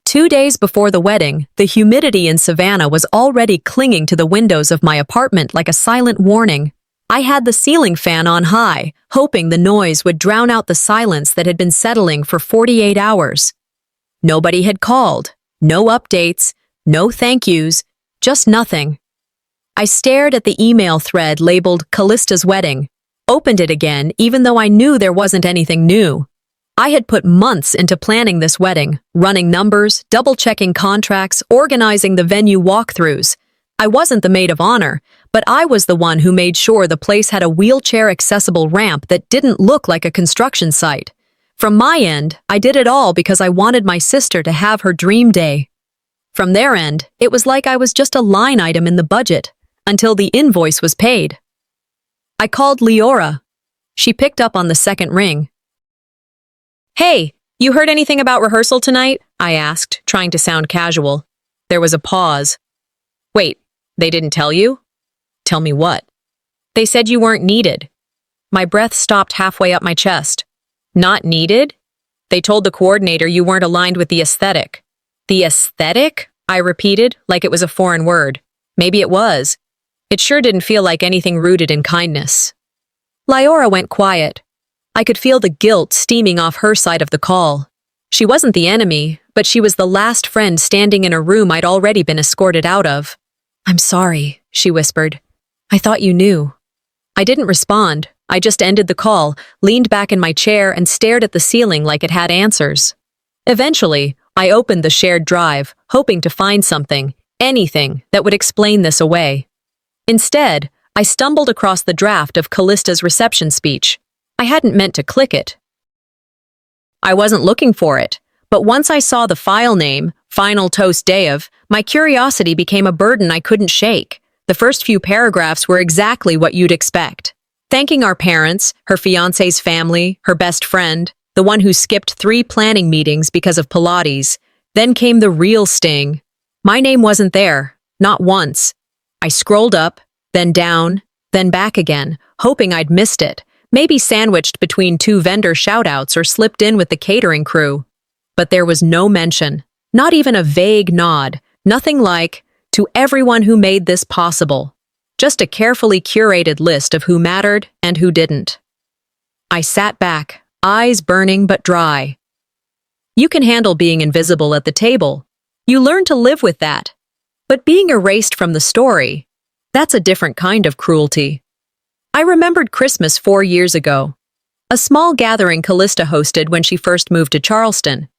2 days before the wedding, the humidity in Savannah was already clinging to the windows of my apartment like a silent warning. I had the ceiling fan on high, hoping the noise would drown out the silence that had been settling for 48 hours. Nobody had called, no updates, no thank yous, just nothing. I stared at the email thread labeled Callista's Wedding, opened it again even though I knew there wasn't anything new. I had put months into planning this wedding, running numbers, double-checking contracts, organizing the venue walkthroughs. I wasn't the maid of honor, but I was the one who made sure the place had a wheelchair-accessible ramp that didn't look like a construction site. From my end, I did it all because I wanted my sister to have her dream day. From their end, it was like I was just a line item in the budget, until the invoice was paid. I called Leora. She picked up on the second ring. "Hey, you heard anything about rehearsal tonight?" I asked, trying to sound casual. There was a pause. "Wait, they didn't tell you?" "Tell me what?" "They said you weren't needed." My breath stopped halfway up my chest. "Not needed?" "They told the coordinator you weren't aligned with the aesthetic." "The aesthetic?" I repeated, like it was a foreign word. Maybe it was. It sure didn't feel like anything rooted in kindness. Leora went quiet. I could feel the guilt steaming off her side of the call. She wasn't the enemy, but she was the last friend standing in a room I'd already been escorted out of. "I'm sorry," she whispered. "I thought you knew." I didn't respond. I just ended the call, leaned back in my chair, and stared at the ceiling like it had answers. Eventually, I opened the shared drive, hoping to find something, anything, that would explain this away. Instead, I stumbled across the draft of Callista's reception speech. I hadn't meant to click it. I wasn't looking for it, but once I saw the file name, Final Toast Dev, my curiosity became a burden I couldn't shake. The first few paragraphs were exactly what you'd expect. Thanking our parents, her fiancé's family, her best friend, the one who skipped 3 planning meetings because of Pilates. Then came the real sting. My name wasn't there, not once. I scrolled up, then down, then back again, hoping I'd missed it. Maybe sandwiched between 2 vendor shoutouts or slipped in with the catering crew. But there was no mention, not even a vague nod, nothing like, "To everyone who made this possible." Just a carefully curated list of who mattered and who didn't. I sat back, eyes burning but dry. You can handle being invisible at the table. You learn to live with that. But being erased from the story, that's a different kind of cruelty. I remembered Christmas 4 years ago. A small gathering Callista hosted when she first moved to Charleston.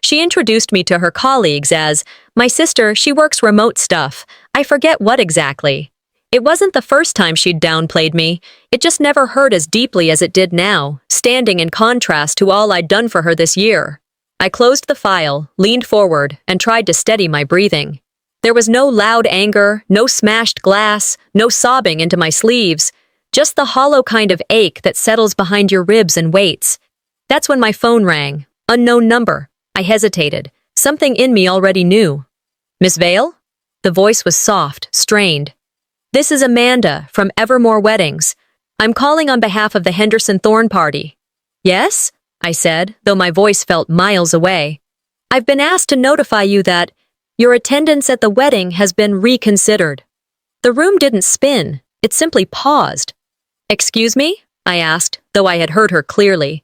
She introduced me to her colleagues as, "My sister, she works remote stuff. I forget what exactly." It wasn't the first time she'd downplayed me. It just never hurt as deeply as it did now, standing in contrast to all I'd done for her this year. I closed the file, leaned forward, and tried to steady my breathing. There was no loud anger, no smashed glass, no sobbing into my sleeves, just the hollow kind of ache that settles behind your ribs and waits. That's when my phone rang. Unknown number. I hesitated. Something in me already knew. "Miss Vale?" The voice was soft, strained. "This is Amanda, from Evermore Weddings. I'm calling on behalf of the Henderson Thorne party." "Yes?" I said, though my voice felt miles away. "I've been asked to notify you that your attendance at the wedding has been reconsidered." The room didn't spin. It simply paused. "Excuse me?" I asked, though I had heard her clearly.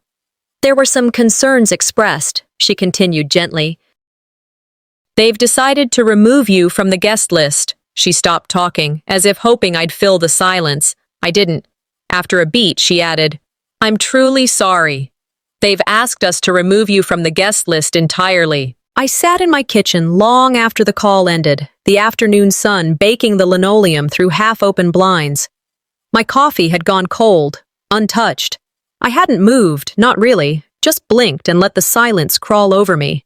"There were some concerns expressed," she continued gently. "They've decided to remove you from the guest list." She stopped talking, as if hoping I'd fill the silence. I didn't. After a beat, she added, "I'm truly sorry. They've asked us to remove you from the guest list entirely." I sat in my kitchen long after the call ended, the afternoon sun baking the linoleum through half-open blinds. My coffee had gone cold, untouched. I hadn't moved, not really, just blinked and let the silence crawl over me.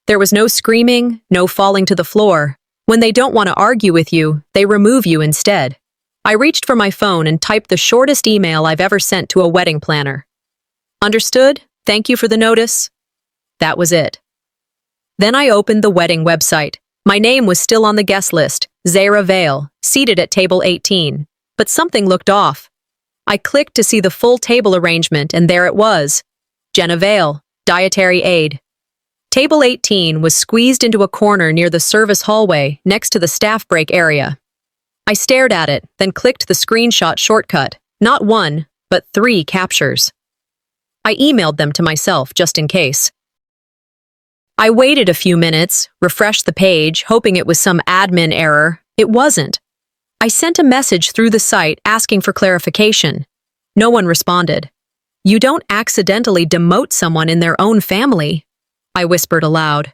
There was no screaming, no falling to the floor. When they don't want to argue with you, they remove you instead. I reached for my phone and typed the shortest email I've ever sent to a wedding planner. "Understood? Thank you for the notice." That was it. Then I opened the wedding website. My name was still on the guest list, Zara Vale, seated at table 18. But something looked off. I clicked to see the full table arrangement, and there it was. Jenna Vale, dietary aid. Table 18 was squeezed into a corner near the service hallway next to the staff break area. I stared at it, then clicked the screenshot shortcut. Not one, but 3 captures. I emailed them to myself just in case. I waited a few minutes, refreshed the page, hoping it was some admin error. It wasn't. I sent a message through the site asking for clarification. No one responded. You don't accidentally demote someone in their own family, I whispered aloud.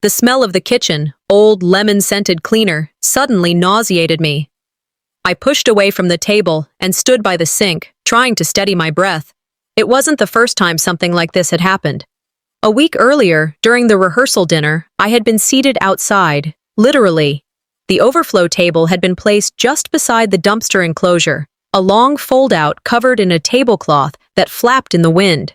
The smell of the kitchen, old lemon-scented cleaner, suddenly nauseated me. I pushed away from the table and stood by the sink, trying to steady my breath. It wasn't the first time something like this had happened. A week earlier, during the rehearsal dinner, I had been seated outside, literally. The overflow table had been placed just beside the dumpster enclosure, a long fold-out covered in a tablecloth that flapped in the wind.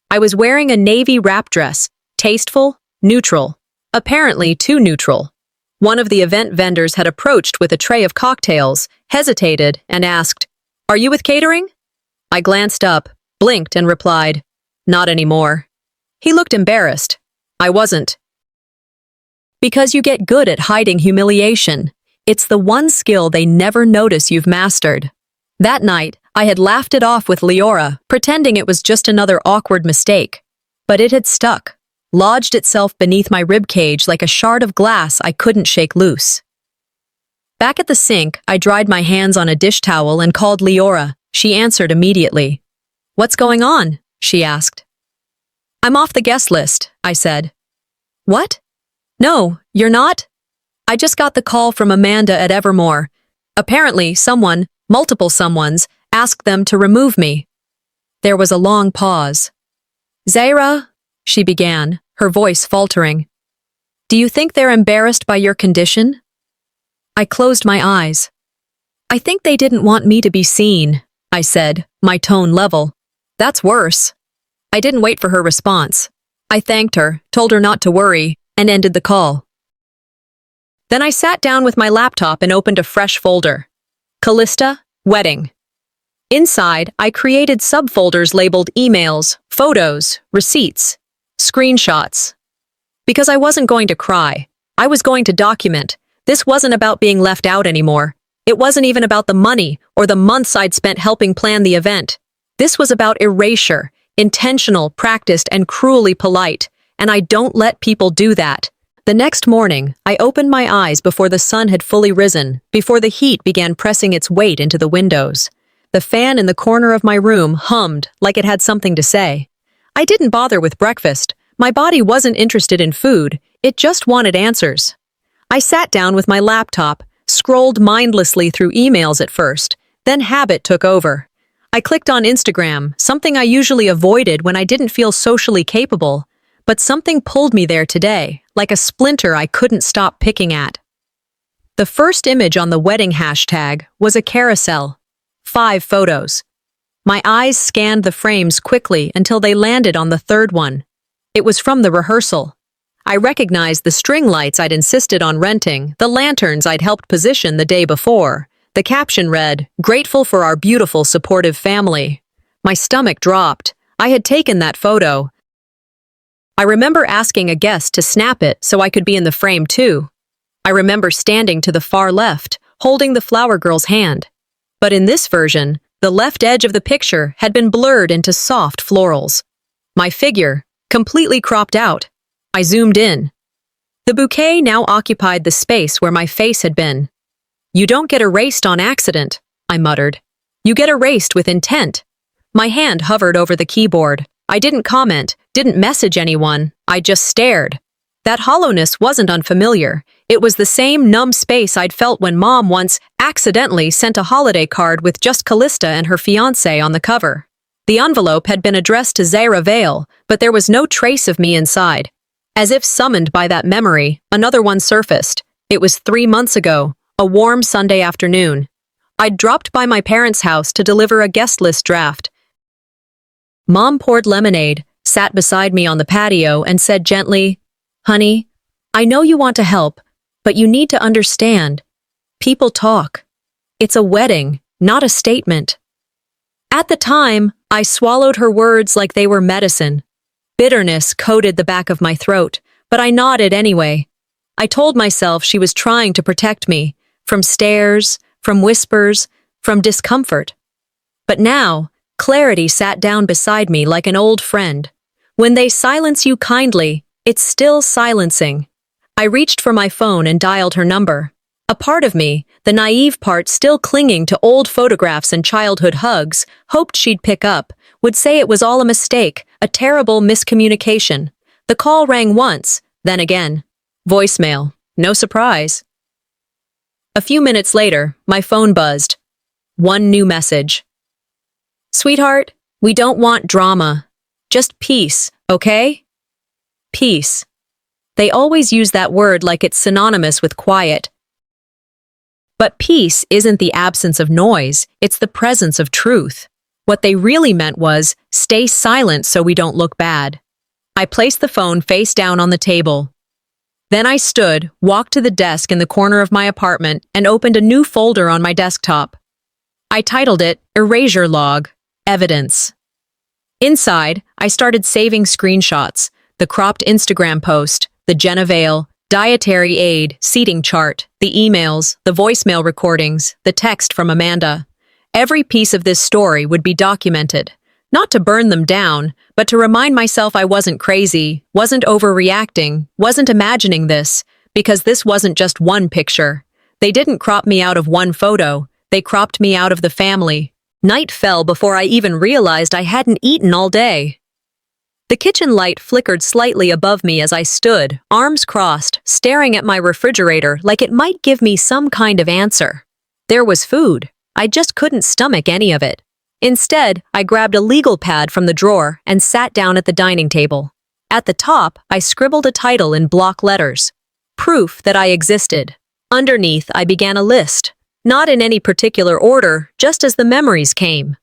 I was wearing a navy wrap dress, tasteful, neutral, apparently too neutral. One of the event vendors had approached with a tray of cocktails, hesitated, and asked, "Are you with catering?" I glanced up, blinked, and replied, "Not anymore." He looked embarrassed. I wasn't. Because you get good at hiding humiliation. It's the one skill they never notice you've mastered. That night, I had laughed it off with Leora, pretending it was just another awkward mistake. But it had stuck, lodged itself beneath my ribcage like a shard of glass I couldn't shake loose. Back at the sink, I dried my hands on a dish towel and called Leora. She answered immediately. "What's going on?" she asked. "I'm off the guest list," I said. "What? No, you're not?" I just got the call from Amanda at Evermore. Apparently, someone, multiple someones, asked them to remove me. There was a long pause. "Zaira," she began, her voice faltering. "Do you think they're embarrassed by your condition?" I closed my eyes. "I think they didn't want me to be seen," I said, my tone level. "That's worse." I didn't wait for her response. I thanked her, told her not to worry, and ended the call. Then I sat down with my laptop and opened a fresh folder. Callista, Wedding. Inside, I created subfolders labeled emails, photos, receipts, screenshots. Because I wasn't going to cry. I was going to document. This wasn't about being left out anymore. It wasn't even about the money or the months I'd spent helping plan the event. This was about erasure, intentional, practiced, and cruelly polite, and I don't let people do that. The next morning, I opened my eyes before the sun had fully risen, before the heat began pressing its weight into the windows. The fan in the corner of my room hummed like it had something to say. I didn't bother with breakfast. My body wasn't interested in food. It just wanted answers. I sat down with my laptop, scrolled mindlessly through emails at first, then habit took over. I clicked on Instagram, something I usually avoided when I didn't feel socially capable, but something pulled me there today, like a splinter I couldn't stop picking at. The first image on the wedding hashtag was a carousel. 5 photos. My eyes scanned the frames quickly until they landed on the third one. It was from the rehearsal. I recognized the string lights I'd insisted on renting, the lanterns I'd helped position the day before. The caption read, "Grateful for our beautiful, supportive family." My stomach dropped. I had taken that photo. I remember asking a guest to snap it so I could be in the frame too. I remember standing to the far left, holding the flower girl's hand. But in this version, the left edge of the picture had been blurred into soft florals. My figure, completely cropped out. I zoomed in. The bouquet now occupied the space where my face had been. "You don't get erased on accident," I muttered. "You get erased with intent." My hand hovered over the keyboard. I didn't comment, didn't message anyone. I just stared. That hollowness wasn't unfamiliar. It was the same numb space I'd felt when Mom once accidentally sent a holiday card with just Callista and her fiancé on the cover. The envelope had been addressed to Zaira Vale, but there was no trace of me inside. As if summoned by that memory, another one surfaced. It was 3 months ago, a warm Sunday afternoon. I'd dropped by my parents' house to deliver a guest list draft. Mom poured lemonade, sat beside me on the patio, and said gently, "Honey, I know you want to help, but you need to understand. People talk. It's a wedding, not a statement." At the time, I swallowed her words like they were medicine. Bitterness coated the back of my throat, but I nodded anyway. I told myself she was trying to protect me, from stares, from whispers, from discomfort. But now, clarity sat down beside me like an old friend. When they silence you kindly, it's still silencing. I reached for my phone and dialed her number. A part of me, the naive part still clinging to old photographs and childhood hugs, hoped she'd pick up, would say it was all a mistake, a terrible miscommunication. The call rang once, then again. Voicemail. No surprise. A few minutes later, my phone buzzed. One new message. Sweetheart, we don't want drama. Just peace, okay? Peace. They always use that word like it's synonymous with quiet. But peace isn't the absence of noise, it's the presence of truth. What they really meant was, stay silent so we don't look bad. I placed the phone face down on the table. Then I stood, walked to the desk in the corner of my apartment, and opened a new folder on my desktop. I titled it Erasure Log, Evidence. Inside, I started saving screenshots, the cropped Instagram post, the Jenna Vale, dietary aid, seating chart, the emails, the voicemail recordings, the text from Amanda. Every piece of this story would be documented, not to burn them down, but to remind myself I wasn't crazy, wasn't overreacting, wasn't imagining this, because this wasn't just one picture. They didn't crop me out of one photo, they cropped me out of the family. Night fell before I even realized I hadn't eaten all day. The kitchen light flickered slightly above me as I stood, arms crossed, staring at my refrigerator like it might give me some kind of answer. There was food. I just couldn't stomach any of it. Instead, I grabbed a legal pad from the drawer and sat down at the dining table. At the top, I scribbled a title in block letters. Proof that I existed. Underneath, I began a list. Not in any particular order, just as the memories came.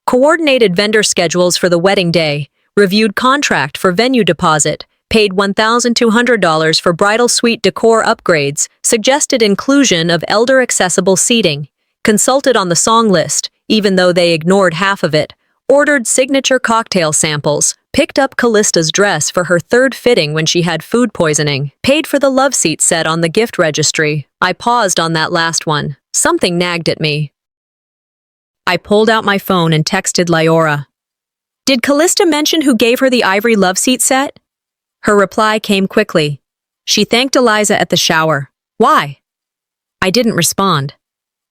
Coordinated vendor schedules for the wedding day, reviewed contract for venue deposit, paid $1,200 for bridal suite decor upgrades, suggested inclusion of elder-accessible seating, consulted on the song list, even though they ignored half of it, ordered signature cocktail samples, picked up Callista's dress for her third fitting when she had food poisoning, paid for the love seat set on the gift registry. I paused on that last one. Something nagged at me. I pulled out my phone and texted Lyora. Did Callista mention who gave her the ivory love seat set? Her reply came quickly. She thanked Eliza at the shower. Why? I didn't respond.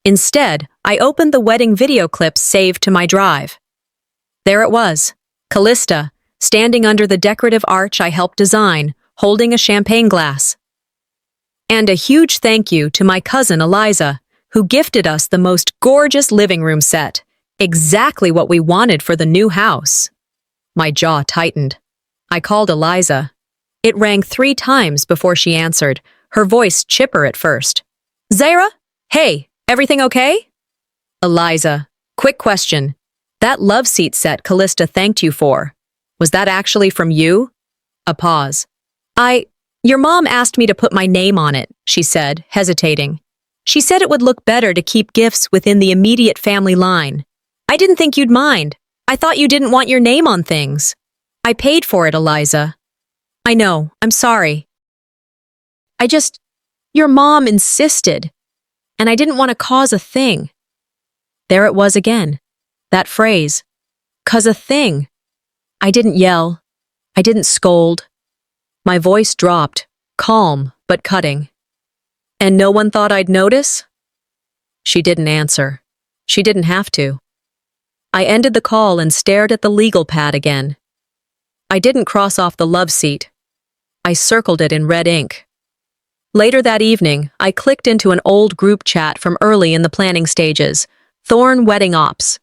Instead, I opened the wedding video clips saved to my drive. There it was, Callista, standing under the decorative arch I helped design, holding a champagne glass. And a huge thank you to my cousin Eliza, who gifted us the most gorgeous living room set, exactly what we wanted for the new house. My jaw tightened. I called Eliza. It rang 3 times before she answered, her voice chipper at first. Zaira? Hey, everything okay? Eliza, quick question. That love seat set Callista thanked you for, was that actually from you? A pause. Your mom asked me to put my name on it, she said, hesitating. She said it would look better to keep gifts within the immediate family line. I didn't think you'd mind. I thought you didn't want your name on things. I paid for it, Eliza. I know, I'm sorry. Your mom insisted, and I didn't want to cause a thing. There it was again, that phrase, cause a thing. I didn't yell. I didn't scold. My voice dropped, calm but cutting. And no one thought I'd notice? She didn't answer. She didn't have to. I ended the call and stared at the legal pad again. I didn't cross off the love seat. I circled it in red ink. Later that evening, I clicked into an old group chat from early in the planning stages, Thorn Wedding Ops.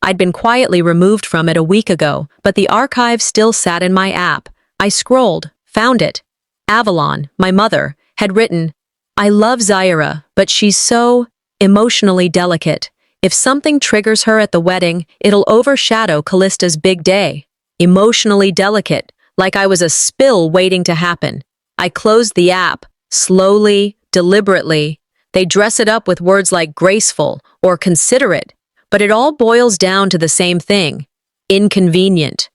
I'd been quietly removed from it a week ago, but the archive still sat in my app. I scrolled, found it. Avalon, my mother, had written, I love Zaira, but she's so emotionally delicate. If something triggers her at the wedding, it'll overshadow Callista's big day. Emotionally delicate, like I was a spill waiting to happen. I closed the app, slowly, deliberately. They dress it up with words like graceful or considerate, but it all boils down to the same thing: inconvenient.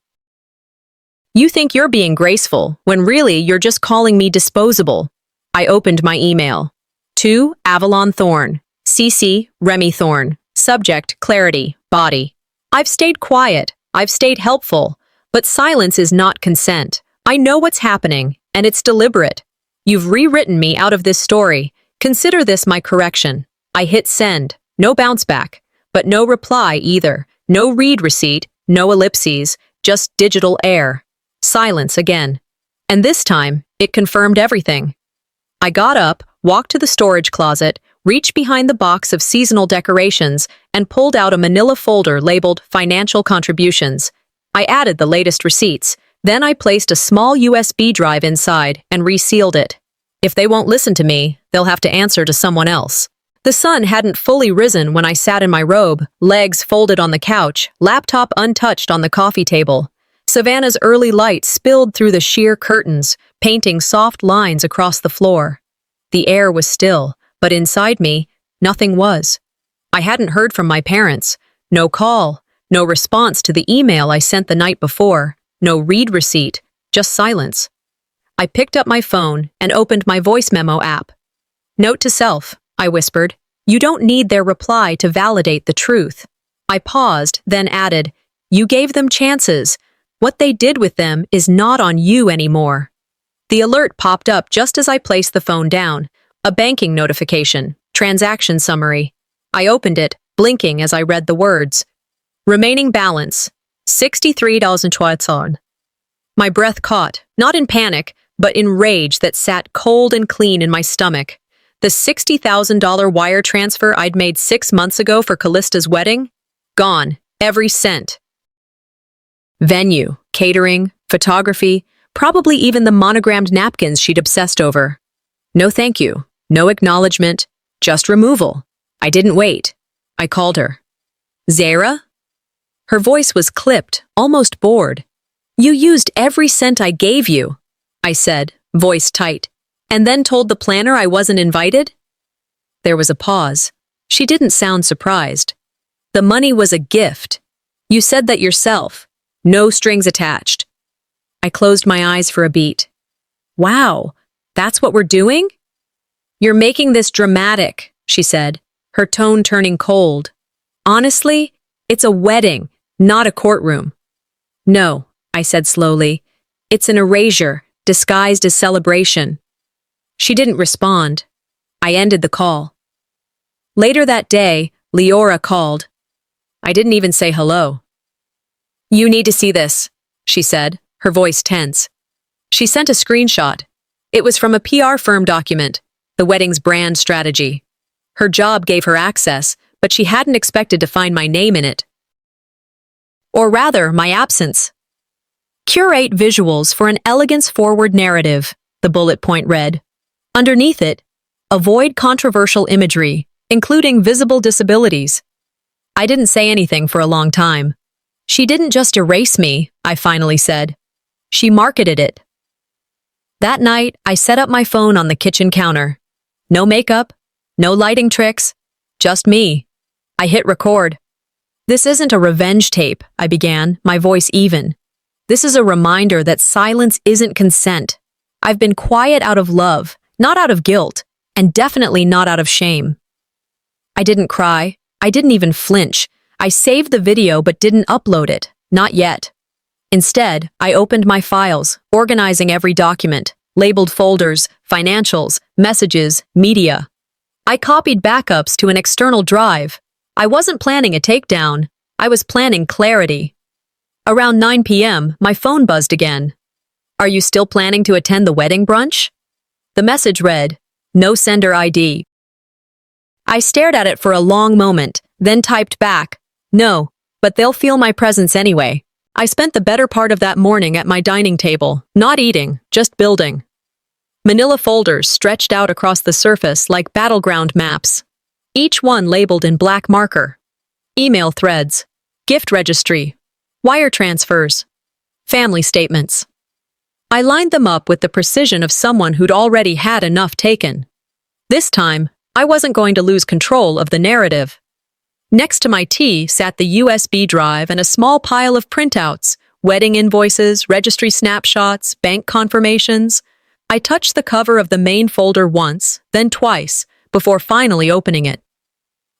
You think you're being graceful, when really you're just calling me disposable. I opened my email. To Avalon Thorne. CC, Remy Thorne. Subject, clarity, body. I've stayed quiet. I've stayed helpful. But silence is not consent. I know what's happening, and it's deliberate. You've rewritten me out of this story. Consider this my correction. I hit send. No bounce back. But no reply either. No read receipt. No ellipses. Just digital air. Silence again. And this time, it confirmed everything. I got up, walked to the storage closet, reached behind the box of seasonal decorations, and pulled out a manila folder labeled Financial Contributions. I added the latest receipts. Then I placed a small USB drive inside and resealed it. If they won't listen to me, they'll have to answer to someone else. The sun hadn't fully risen when I sat in my robe, legs folded on the couch, laptop untouched on the coffee table. Savannah's early light spilled through the sheer curtains, painting soft lines across the floor. The air was still, but inside me, nothing was. I hadn't heard from my parents. No call, no response to the email I sent the night before, no read receipt, just silence. I picked up my phone and opened my voice memo app. Note to self, I whispered, you don't need their reply to validate the truth. I paused, then added, you gave them chances. What they did with them is not on you anymore. The alert popped up just as I placed the phone down. A banking notification, transaction summary. I opened it, blinking as I read the words. Remaining balance, $63.20. My breath caught, not in panic, but in rage that sat cold and clean in my stomach. The $60,000 wire transfer I'd made 6 months ago for Callista's wedding? Gone, every cent. Venue, catering, photography, probably even the monogrammed napkins she'd obsessed over. No thank you, no acknowledgement, just removal. I didn't wait. I called her. Zara? Her voice was clipped, almost bored. You used every cent I gave you, I said, voice tight, and then told the planner I wasn't invited? There was a pause. She didn't sound surprised. The money was a gift. You said that yourself. No strings attached. I closed my eyes for a beat. Wow, that's what we're doing? You're making this dramatic, she said, her tone turning cold. Honestly, it's a wedding, not a courtroom. No, I said slowly. It's an erasure, disguised as celebration. She didn't respond. I ended the call. Later that day, Leora called. I didn't even say hello. You need to see this, she said, her voice tense. She sent a screenshot. It was from a PR firm document, the wedding's brand strategy. Her job gave her access, but she hadn't expected to find my name in it. Or rather, my absence. Curate visuals for an elegance-forward narrative, the bullet point read. Underneath it, avoid controversial imagery, including visible disabilities. I didn't say anything for a long time. She didn't just erase me, I finally said. She marketed it. That night, I set up my phone on the kitchen counter. No makeup, no lighting tricks, just me. I hit record. This isn't a revenge tape, I began, my voice even. This is a reminder that silence isn't consent. I've been quiet out of love, not out of guilt, and definitely not out of shame. I didn't cry. I didn't even flinch. I saved the video but didn't upload it. Not yet. Instead, I opened my files, organizing every document, labeled folders, financials, messages, media. I copied backups to an external drive. I wasn't planning a takedown. I was planning clarity. Around 9 p.m., my phone buzzed again. Are you still planning to attend the wedding brunch? The message read, no sender ID. I stared at it for a long moment, then typed back, no, but they'll feel my presence anyway. I spent the better part of that morning at my dining table, not eating, just building. Manila folders stretched out across the surface like battleground maps, each one labeled in black marker. Email threads, gift registry, wire transfers, family statements. I lined them up with the precision of someone who'd already had enough taken. This time, I wasn't going to lose control of the narrative. Next to my tea sat the USB drive and a small pile of printouts, wedding invoices, registry snapshots, bank confirmations. I touched the cover of the main folder once, then twice, before finally opening it.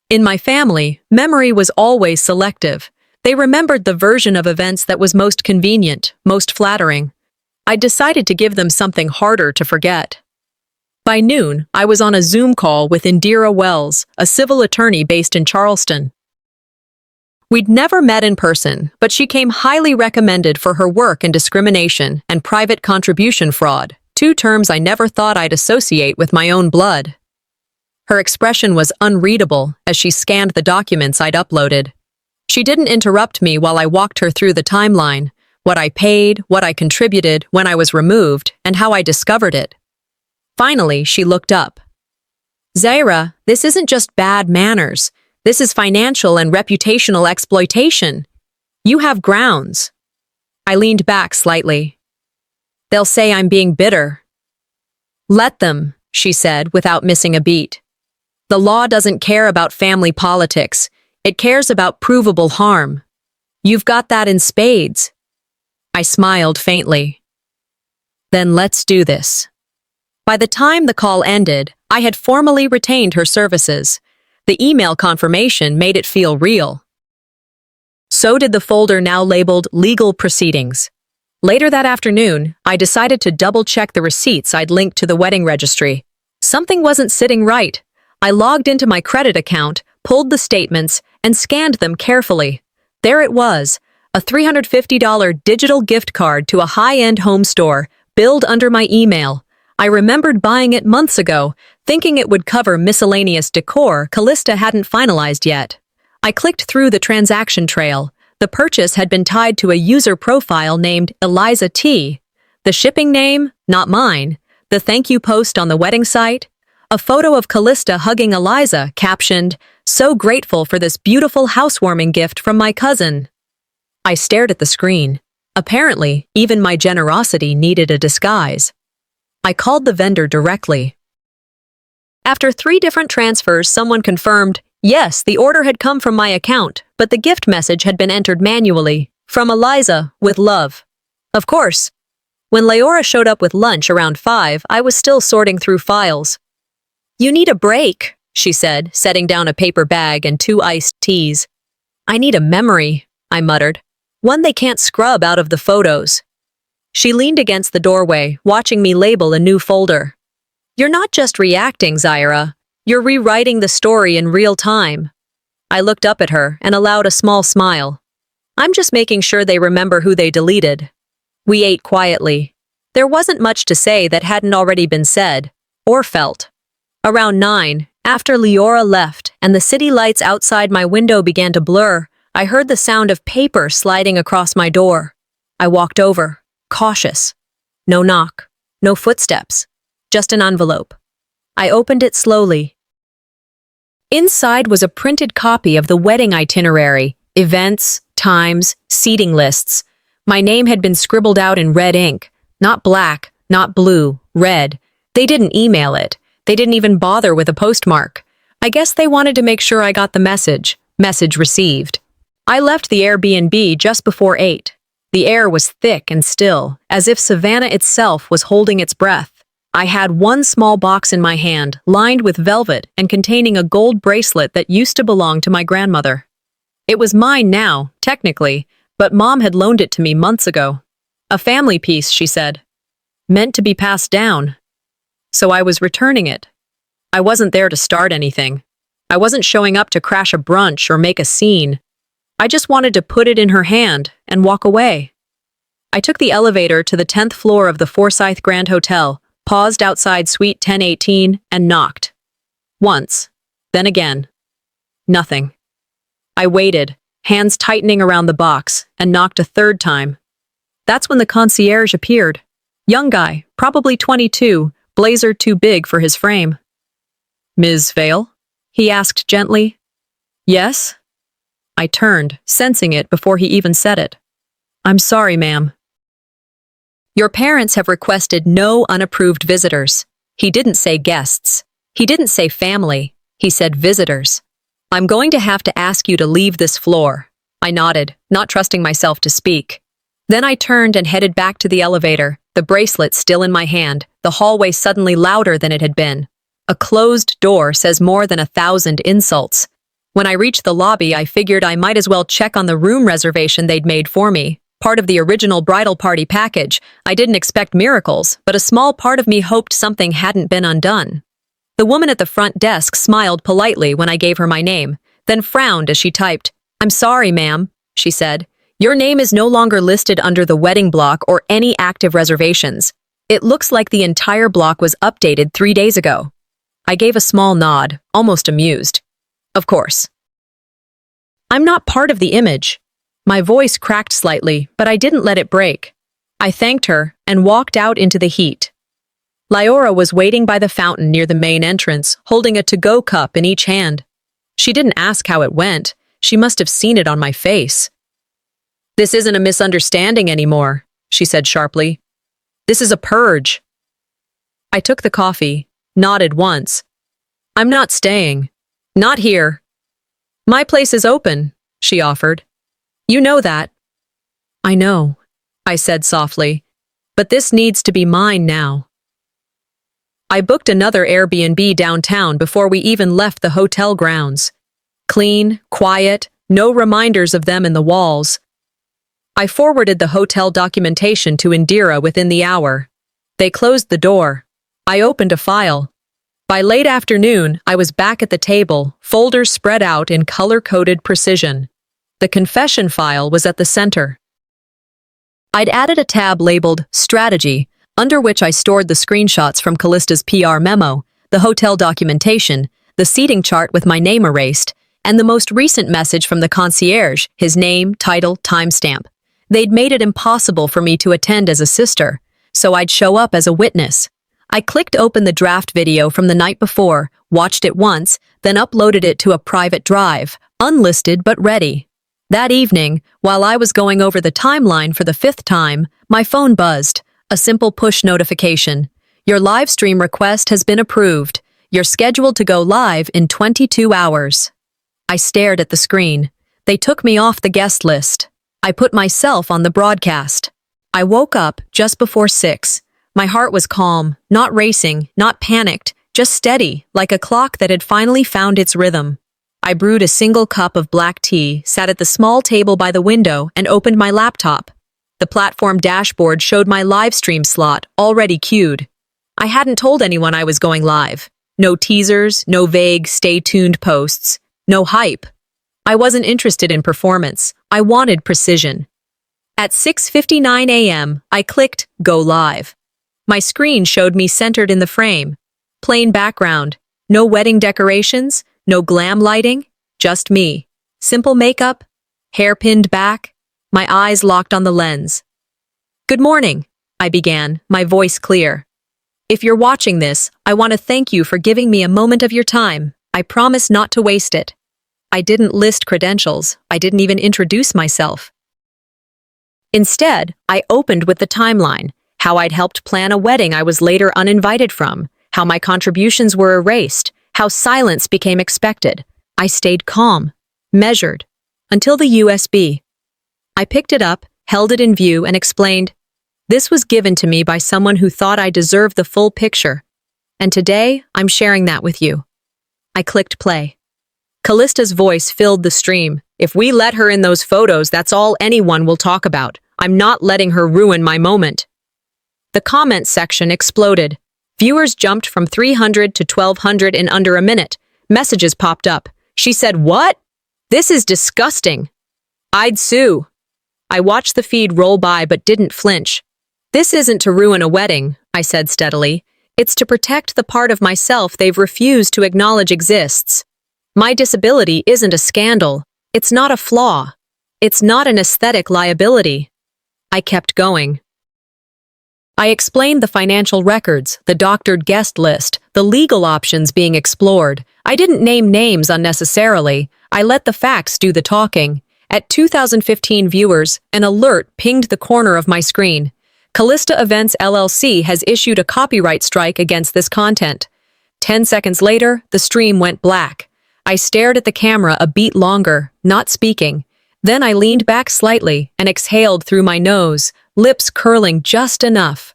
In my family, memory was always selective. They remembered the version of events that was most convenient, most flattering. I decided to give them something harder to forget. By noon, I was on a Zoom call with Indira Wells, a civil attorney based in Charleston. We'd never met in person, but she came highly recommended for her work in discrimination and private contribution fraud, two terms I never thought I'd associate with my own blood. Her expression was unreadable as she scanned the documents I'd uploaded. She didn't interrupt me while I walked her through the timeline, what I paid, what I contributed when I was removed, and how I discovered it. Finally, she looked up. "Zaira, this isn't just bad manners. This is financial and reputational exploitation. You have grounds." I leaned back slightly. "They'll say I'm being bitter." "Let them," she said without missing a beat. "The law doesn't care about family politics. It cares about provable harm. You've got that in spades." I smiled faintly. "Then let's do this." By the time the call ended, I had formally retained her services. The email confirmation made it feel real. So did the folder now labeled Legal Proceedings. Later that afternoon, I decided to double-check the receipts I'd linked to the wedding registry. Something wasn't sitting right. I logged into my credit account, pulled the statements, and scanned them carefully. There it was, a $350 digital gift card to a high-end home store, billed under my email. I remembered buying it months ago, thinking it would cover miscellaneous decor Callista hadn't finalized yet. I clicked through the transaction trail. The purchase had been tied to a user profile named Eliza T. The shipping name, not mine. The thank you post on the wedding site. A photo of Callista hugging Eliza, captioned, "So grateful for this beautiful housewarming gift from my cousin." I stared at the screen. Apparently, even my generosity needed a disguise. I called the vendor directly. After 3 different transfers, someone confirmed, yes, the order had come from my account, but the gift message had been entered manually. From Eliza, with love. Of course. When Leora showed up with lunch around 5, I was still sorting through files. "You need a break," she said, setting down a paper bag and 2 iced teas. "I need a memory," I muttered. "One they can't scrub out of the photos." She leaned against the doorway, watching me label a new folder. "You're not just reacting, Zaira. You're rewriting the story in real time." I looked up at her and allowed a small smile. "I'm just making sure they remember who they deleted." We ate quietly. There wasn't much to say that hadn't already been said, or felt. Around 9, after Leora left and the city lights outside my window began to blur, I heard the sound of paper sliding across my door. I walked over. Cautious. No knock. No footsteps. Just an envelope. I opened it slowly. Inside was a printed copy of the wedding itinerary, events, times, seating lists. My name had been scribbled out in red ink. Not black, not blue, red. They didn't email it. They didn't even bother with a postmark. I guess they wanted to make sure I got the message. Message received. I left the Airbnb just before 8. The air was thick and still, as if Savannah itself was holding its breath. I had one small box in my hand, lined with velvet and containing a gold bracelet that used to belong to my grandmother. It was mine now, technically, but Mom had loaned it to me months ago. A family piece, she said. Meant to be passed down. So I was returning it. I wasn't there to start anything. I wasn't showing up to crash a brunch or make a scene. I just wanted to put it in her hand and walk away. I took the elevator to the 10th floor of the Forsyth Grand Hotel, paused outside Suite 1018, and knocked. Once. Then again. Nothing. I waited, hands tightening around the box, and knocked a 3rd time. That's when the concierge appeared. Young guy, probably 22, blazer too big for his frame. "Ms. Vale?" he asked gently. "Yes?" I turned, sensing it before he even said it. "I'm sorry, ma'am." "Your parents have requested no unapproved visitors." He didn't say guests. He didn't say family. He said visitors. "I'm going to have to ask you to leave this floor." I nodded, not trusting myself to speak. Then I turned and headed back to the elevator, the bracelet still in my hand, the hallway suddenly louder than it had been. A closed door says more than 1,000 insults. When I reached the lobby, I figured I might as well check on the room reservation they'd made for me. Part of the original bridal party package. I didn't expect miracles, but a small part of me hoped something hadn't been undone. The woman at the front desk smiled politely when I gave her my name, then frowned as she typed. "I'm sorry, ma'am," she said. "Your name is no longer listed under the wedding block or any active reservations. It looks like the entire block was updated 3 days ago." I gave a small nod, almost amused. Of course. I'm not part of the image. My voice cracked slightly, but I didn't let it break. I thanked her and walked out into the heat. Lyora was waiting by the fountain near the main entrance, holding a to-go cup in each hand. She didn't ask how it went. She must have seen it on my face. "This isn't a misunderstanding anymore," she said sharply. "This is a purge." I took the coffee, nodded once. "I'm not staying. Not here." "My place is open," she offered. "You know that." "I know," I said softly, "but this needs to be mine now." I booked another Airbnb downtown before we even left the hotel grounds. Clean, quiet, no reminders of them in the walls. I forwarded the hotel documentation to Indira within the hour. They closed the door. I opened a file. By late afternoon, I was back at the table, folders spread out in color-coded precision. The confession file was at the center. I'd added a tab labeled Strategy, under which I stored the screenshots from Callista's PR memo, the hotel documentation, the seating chart with my name erased, and the most recent message from the concierge, his name, title, timestamp. They'd made it impossible for me to attend as a sister, so I'd show up as a witness. I clicked open the draft video from the night before, watched it once, then uploaded it to a private drive, unlisted but ready. That evening, while I was going over the timeline for the 5th time, my phone buzzed. A simple push notification. "Your live stream request has been approved. You're scheduled to go live in 22 hours. I stared at the screen. They took me off the guest list. I put myself on the broadcast. I woke up just before 6. My heart was calm, not racing, not panicked, just steady, like a clock that had finally found its rhythm. I brewed a single cup of black tea, sat at the small table by the window, and opened my laptop. The platform dashboard showed my live stream slot, already queued. I hadn't told anyone I was going live. No teasers, no vague, stay-tuned posts, no hype. I wasn't interested in performance. I wanted precision. At 6:59 a.m., I clicked Go Live. My screen showed me centered in the frame. Plain background, no wedding decorations, no glam lighting, just me. Simple makeup, hair pinned back, my eyes locked on the lens. "Good morning," I began, my voice clear. "If you're watching this, I want to thank you for giving me a moment of your time. I promise not to waste it." I didn't list credentials. I didn't even introduce myself. Instead, I opened with the timeline, how I'd helped plan a wedding I was later uninvited from, how my contributions were erased, how silence became expected. I stayed calm, measured, until the USB. I picked it up, held it in view, and explained, "This was given to me by someone who thought I deserved the full picture. And today, I'm sharing that with you." I clicked play. Callista's voice filled the stream. "If we let her in those photos, that's all anyone will talk about. I'm not letting her ruin my moment." The comment section exploded. Viewers jumped from 300 to 1,200 in under a minute. Messages popped up. She said, "What? This is disgusting. I'd sue." I watched the feed roll by but didn't flinch. "This isn't to ruin a wedding," I said steadily. "It's to protect the part of myself they've refused to acknowledge exists. My disability isn't a scandal. It's not a flaw. It's not an aesthetic liability." I kept going. I explained the financial records, the doctored guest list, the legal options being explored. I didn't name names unnecessarily. I let the facts do the talking. At 2015 viewers, an alert pinged the corner of my screen. Callista Events LLC has issued a copyright strike against this content. 10 seconds later, the stream went black. I stared at the camera a beat longer, not speaking. Then I leaned back slightly and exhaled through my nose, lips curling just enough.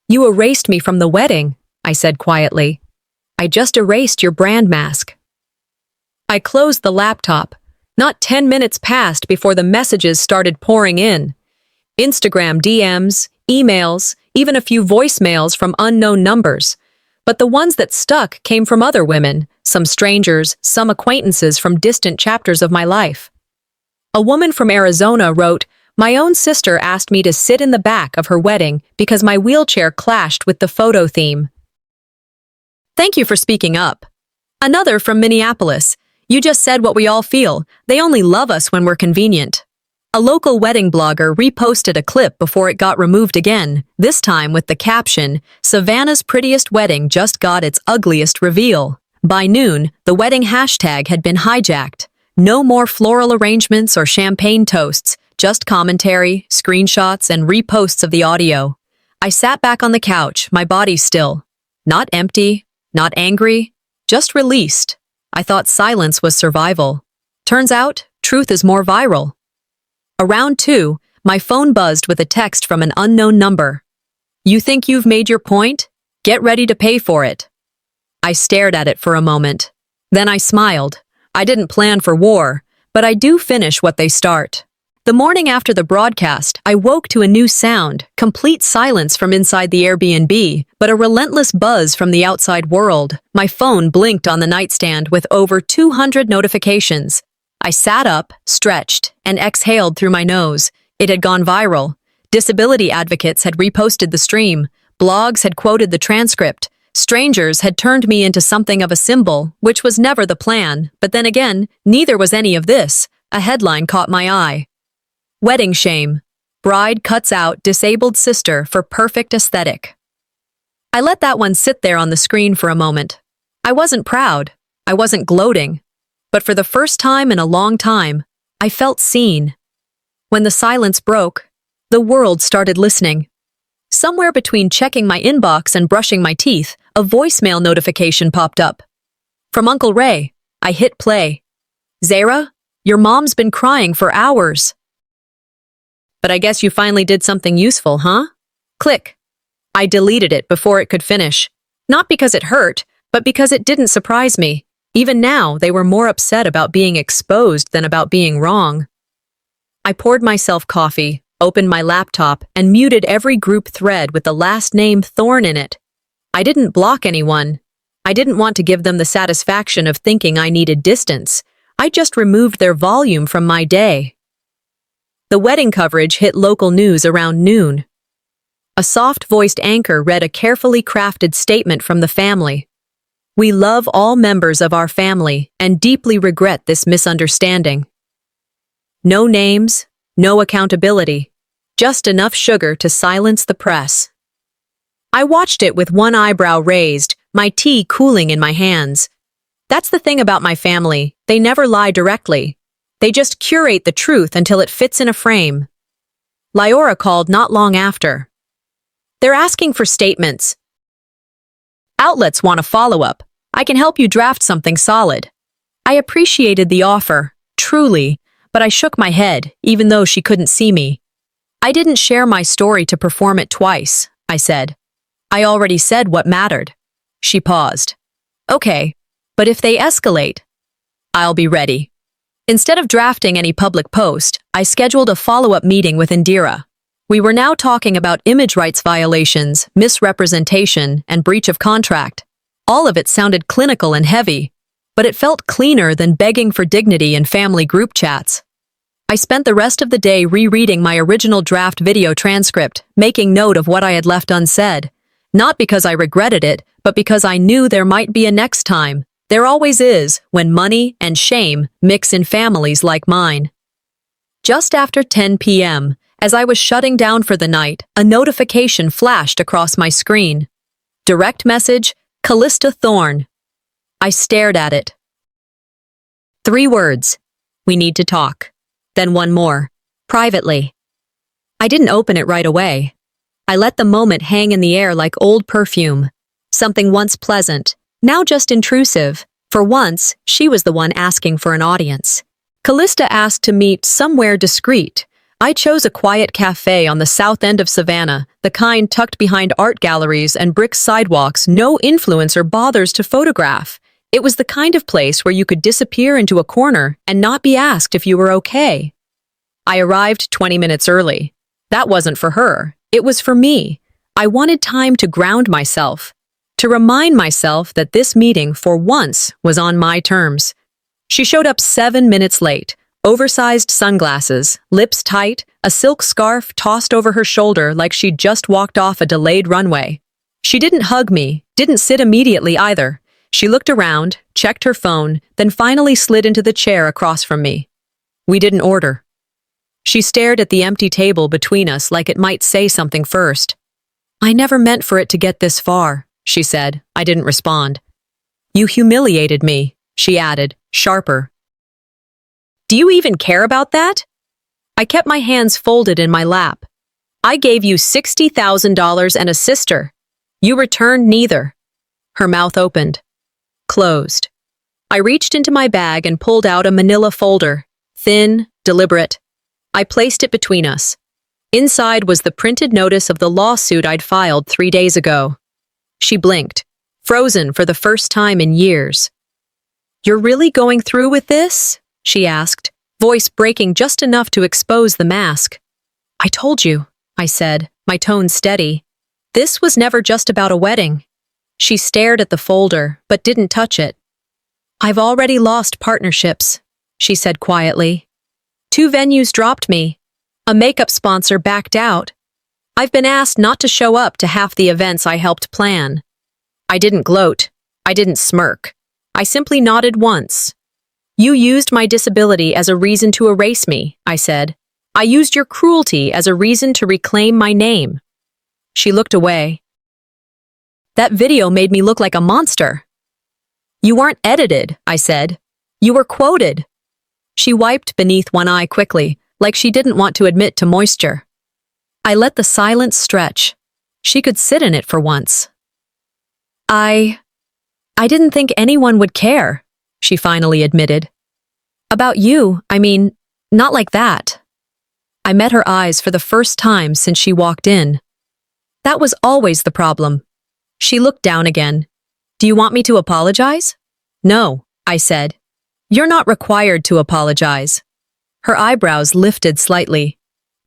"You erased me from the wedding," I said quietly. "I just erased your brand mask." I closed the laptop. Not 10 minutes passed before the messages started pouring in. Instagram DMs, emails, even a few voicemails from unknown numbers. But the ones that stuck came from other women, some strangers, some acquaintances from distant chapters of my life. A woman from Arizona wrote, "My own sister asked me to sit in the back of her wedding because my wheelchair clashed with the photo theme. Thank you for speaking up." Another from Minneapolis, "You just said what we all feel. They only love us when we're convenient." A local wedding blogger reposted a clip before it got removed again, this time with the caption, "Savannah's prettiest wedding just got its ugliest reveal." By noon, the wedding hashtag had been hijacked. No more floral arrangements or champagne toasts, just commentary, screenshots, and reposts of the audio. I sat back on the couch, my body still. Not empty, not angry, just released. I thought silence was survival. Turns out, truth is more viral. Around 2, my phone buzzed with a text from an unknown number. "You think you've made your point? Get ready to pay for it." I stared at it for a moment. Then I smiled. I didn't plan for war, but I do finish what they start. The morning after the broadcast, I woke to a new sound, complete silence from inside the Airbnb, but a relentless buzz from the outside world. My phone blinked on the nightstand with over 200 notifications. I sat up, stretched, and exhaled through my nose. It had gone viral. Disability advocates had reposted the stream. Blogs had quoted the transcript. Strangers had turned me into something of a symbol, which was never the plan. But then again, neither was any of this. A headline caught my eye. "Wedding shame. Bride cuts out disabled sister for perfect aesthetic." I let that one sit there on the screen for a moment. I wasn't proud. I wasn't gloating. But for the first time in a long time, I felt seen. When the silence broke, the world started listening. Somewhere between checking my inbox and brushing my teeth, a voicemail notification popped up. From Uncle Ray. I hit play. "Zara, your mom's been crying for hours." "But I guess you finally did something useful, huh?" Click. I deleted it before it could finish. Not because it hurt, but because it didn't surprise me. Even now, they were more upset about being exposed than about being wrong. I poured myself coffee, opened my laptop, and muted every group thread with the last name Thorne in it. I didn't block anyone. I didn't want to give them the satisfaction of thinking I needed distance. I just removed their volume from my day. The wedding coverage hit local news around noon. A soft-voiced anchor read a carefully crafted statement from the family. "We love all members of our family and deeply regret this misunderstanding." No names, no accountability, just enough sugar to silence the press. I watched it with one eyebrow raised, my tea cooling in my hands. That's the thing about my family, they never lie directly. They just curate the truth until it fits in a frame. Lyora called not long after. "They're asking for statements. Outlets want a follow-up. I can help you draft something solid." I appreciated the offer, truly, but I shook my head, even though she couldn't see me. "I didn't share my story to perform it twice," I said. "I already said what mattered." She paused. "Okay, but if they escalate, I'll be ready." Instead of drafting any public post, I scheduled a follow-up meeting with Indira. We were now talking about image rights violations, misrepresentation, and breach of contract. All of it sounded clinical and heavy, but it felt cleaner than begging for dignity in family group chats. I spent the rest of the day rereading my original draft video transcript, making note of what I had left unsaid. Not because I regretted it, but because I knew there might be a next time. There always is, when money and shame mix in families like mine. Just after 10 p.m., as I was shutting down for the night, a notification flashed across my screen. Direct message, Callista Thorne. I stared at it. 3 words. "We need to talk." Then one more. "Privately." I didn't open it right away. I let the moment hang in the air like old perfume. Something once pleasant, now just intrusive. For once, she was the one asking for an audience. Callista asked to meet somewhere discreet. I chose a quiet cafe on the south end of Savannah, the kind tucked behind art galleries and brick sidewalks no influencer bothers to photograph. It was the kind of place where you could disappear into a corner and not be asked if you were okay. I arrived 20 minutes early. That wasn't for her. It was for me. I wanted time to ground myself, to remind myself that this meeting, for once, was on my terms. She showed up 7 minutes late. Oversized sunglasses, lips tight, a silk scarf tossed over her shoulder like she'd just walked off a delayed runway. She didn't hug me, didn't sit immediately either. She looked around, checked her phone, then finally slid into the chair across from me. We didn't order. She stared at the empty table between us like it might say something first. I never meant for it to get this far, she said. I didn't respond. You humiliated me, she added, sharper. Do you even care about that? I kept my hands folded in my lap. I gave you $60,000 and a sister. You returned neither. Her mouth opened. Closed. I reached into my bag and pulled out a manila folder. Thin, deliberate. I placed it between us. Inside was the printed notice of the lawsuit I'd filed 3 days ago. She blinked, frozen for the first time in years. You're really going through with this? She asked, voice breaking just enough to expose the mask. I told you, I said, my tone steady. This was never just about a wedding. She stared at the folder, but didn't touch it. I've already lost partnerships, she said quietly. 2 venues dropped me. A makeup sponsor backed out. I've been asked not to show up to half the events I helped plan. I didn't gloat. I didn't smirk. I simply nodded once. You used my disability as a reason to erase me, I said. I used your cruelty as a reason to reclaim my name. She looked away. That video made me look like a monster. You weren't edited, I said. You were quoted. She wiped beneath one eye quickly, like she didn't want to admit to moisture. I let the silence stretch. She could sit in it for once. I didn't think anyone would care, she finally admitted. About you, I mean, not like that. I met her eyes for the first time since she walked in. That was always the problem. She looked down again. Do you want me to apologize? No, I said. You're not required to apologize. Her eyebrows lifted slightly.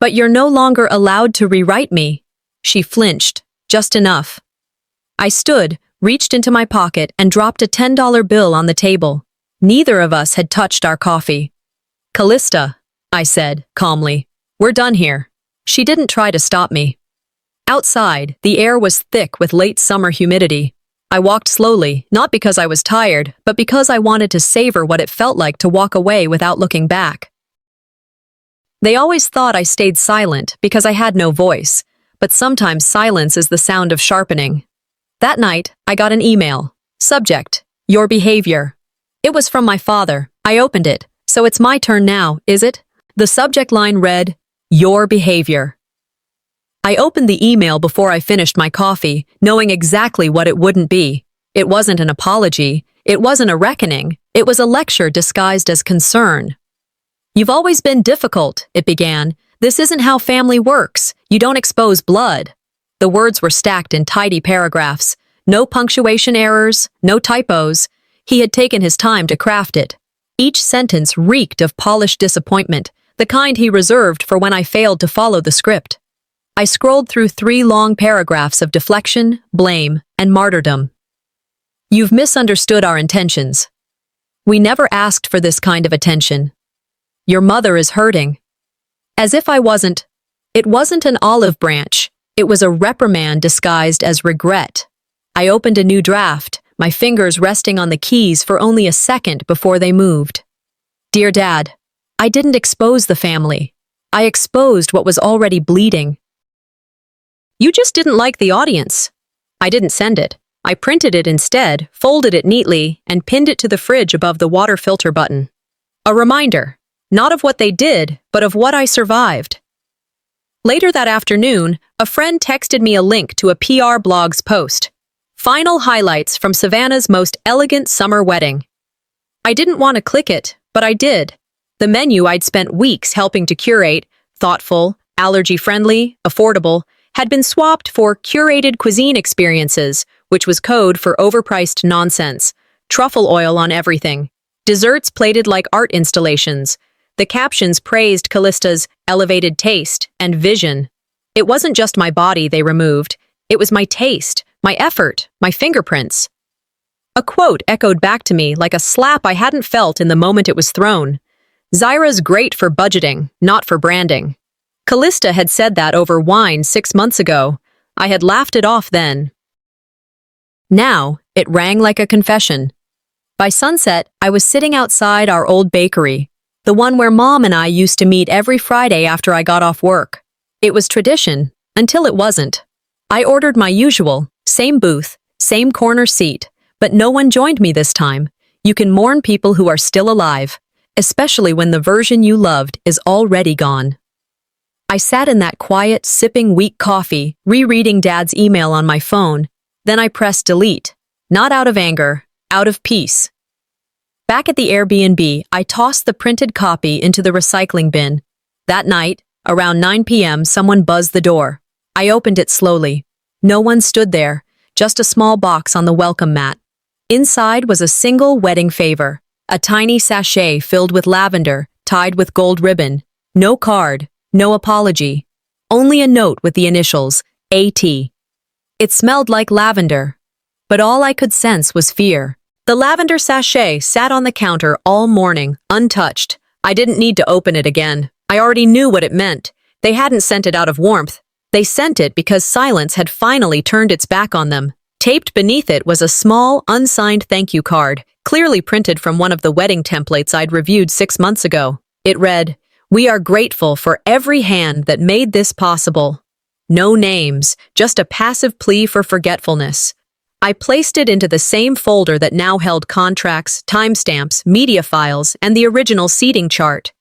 But you're no longer allowed to rewrite me. She flinched, just enough. I stood, reached into my pocket, and dropped a $10 bill on the table. Neither of us had touched our coffee. Callista, I said, calmly, we're done here. She didn't try to stop me. Outside, the air was thick with late summer humidity. I walked slowly, not because I was tired, but because I wanted to savor what it felt like to walk away without looking back. They always thought I stayed silent because I had no voice, but sometimes silence is the sound of sharpening. That night, I got an email. Subject, your behavior. It was from my father. I opened it. So it's my turn now, is it? The subject line read, your behavior. I opened the email before I finished my coffee, knowing exactly what it wouldn't be. It wasn't an apology. It wasn't a reckoning. It was a lecture disguised as concern. You've always been difficult, it began. This isn't how family works. You don't expose blood. The words were stacked in tidy paragraphs. No punctuation errors, no typos. He had taken his time to craft it. Each sentence reeked of polished disappointment, the kind he reserved for when I failed to follow the script. I scrolled through 3 long paragraphs of deflection, blame, and martyrdom. You've misunderstood our intentions. We never asked for this kind of attention. Your mother is hurting. As if I wasn't. It wasn't an olive branch. It was a reprimand disguised as regret. I opened a new draft, my fingers resting on the keys for only a second before they moved. Dear Dad, I didn't expose the family. I exposed what was already bleeding. You just didn't like the audience. I didn't send it. I printed it instead, folded it neatly, and pinned it to the fridge above the water filter button. A reminder, not of what they did, but of what I survived. Later that afternoon, a friend texted me a link to a PR blog's post. Final highlights from Savannah's most elegant summer wedding. I didn't want to click it, but I did. The menu I'd spent weeks helping to curate, thoughtful, allergy-friendly, affordable, had been swapped for curated cuisine experiences, which was code for overpriced nonsense, truffle oil on everything, desserts plated like art installations. The captions praised Callista's elevated taste and vision. It wasn't just my body they removed, it was my taste, my effort, my fingerprints. A quote echoed back to me like a slap I hadn't felt in the moment it was thrown. Zyra's great for budgeting, not for branding. Callista had said that over wine 6 months ago. I had laughed it off then. Now, it rang like a confession. By sunset, I was sitting outside our old bakery, the one where Mom and I used to meet every Friday after I got off work. It was tradition, until it wasn't. I ordered my usual, same booth, same corner seat, but no one joined me this time. You can mourn people who are still alive, especially when the version you loved is already gone. I sat in that quiet, sipping weak coffee, rereading Dad's email on my phone. Then I pressed delete. Not out of anger, out of peace. Back at the Airbnb, I tossed the printed copy into the recycling bin. That night, around 9 p.m., someone buzzed the door. I opened it slowly. No one stood there, just a small box on the welcome mat. Inside was a single wedding favor, a tiny sachet filled with lavender, tied with gold ribbon. No card, no apology. Only a note with the initials, A.T. It smelled like lavender, but all I could sense was fear. The lavender sachet sat on the counter all morning, untouched. I didn't need to open it again. I already knew what it meant. They hadn't sent it out of warmth. They sent it because silence had finally turned its back on them. Taped beneath it was a small, unsigned thank you card, clearly printed from one of the wedding templates I'd reviewed 6 months ago. It read, "We are grateful for every hand that made this possible." No names, just a passive plea for forgetfulness. I placed it into the same folder that now held contracts, timestamps, media files, and the original seating chart.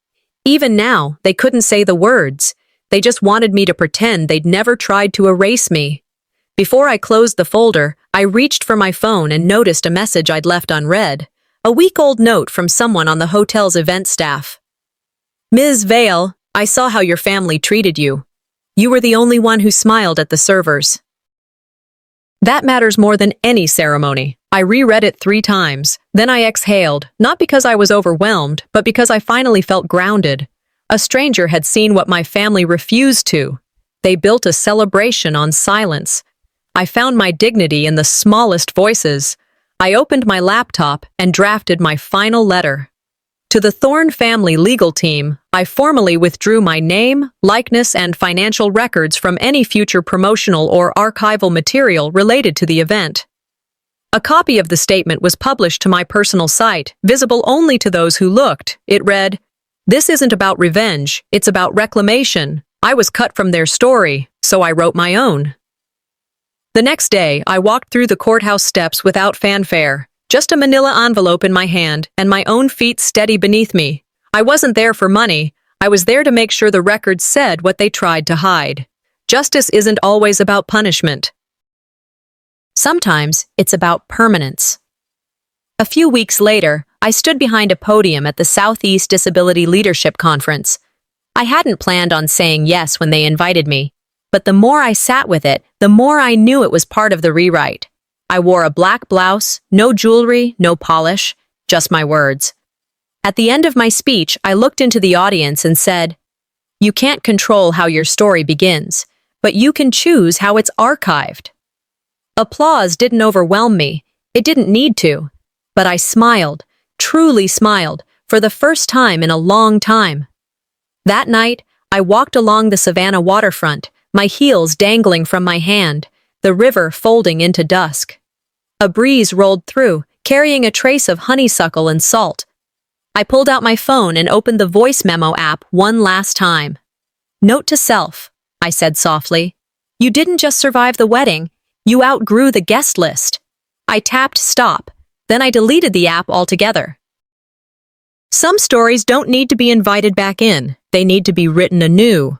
Even now, they couldn't say the words. They just wanted me to pretend they'd never tried to erase me. Before I closed the folder, I reached for my phone and noticed a message I'd left unread. A week-old note from someone on the hotel's event staff. "Ms. Vale, I saw how your family treated you. You were the only one who smiled at the servers. That matters more than any ceremony." I reread it 3 times. Then I exhaled, not because I was overwhelmed, but because I finally felt grounded. A stranger had seen what my family refused to. They built a celebration on silence. I found my dignity in the smallest voices. I opened my laptop and drafted my final letter. To the Thorne family legal team, I formally withdrew my name, likeness, and financial records from any future promotional or archival material related to the event. A copy of the statement was published to my personal site, visible only to those who looked. It read, "This isn't about revenge, it's about reclamation. I was cut from their story, so I wrote my own." The next day, I walked through the courthouse steps without fanfare, just a manila envelope in my hand and my own feet steady beneath me. I wasn't there for money. I was there to make sure the records said what they tried to hide. Justice isn't always about punishment. Sometimes it's about permanence. A few weeks later, I stood behind a podium at the Southeast Disability Leadership Conference. I hadn't planned on saying yes when they invited me, but the more I sat with it, the more I knew it was part of the rewrite. I wore a black blouse, no jewelry, no polish, just my words. At the end of my speech, I looked into the audience and said, "You can't control how your story begins, but you can choose how it's archived." Applause didn't overwhelm me. It didn't need to. But I smiled, truly smiled, for the first time in a long time. That night, I walked along the Savannah waterfront, my heels dangling from my hand, the river folding into dusk. A breeze rolled through, carrying a trace of honeysuckle and salt. I pulled out my phone and opened the voice memo app one last time. "Note to self," I said softly. "You didn't just survive the wedding, you outgrew the guest list." I tapped stop, then I deleted the app altogether. Some stories don't need to be invited back in, they need to be written anew.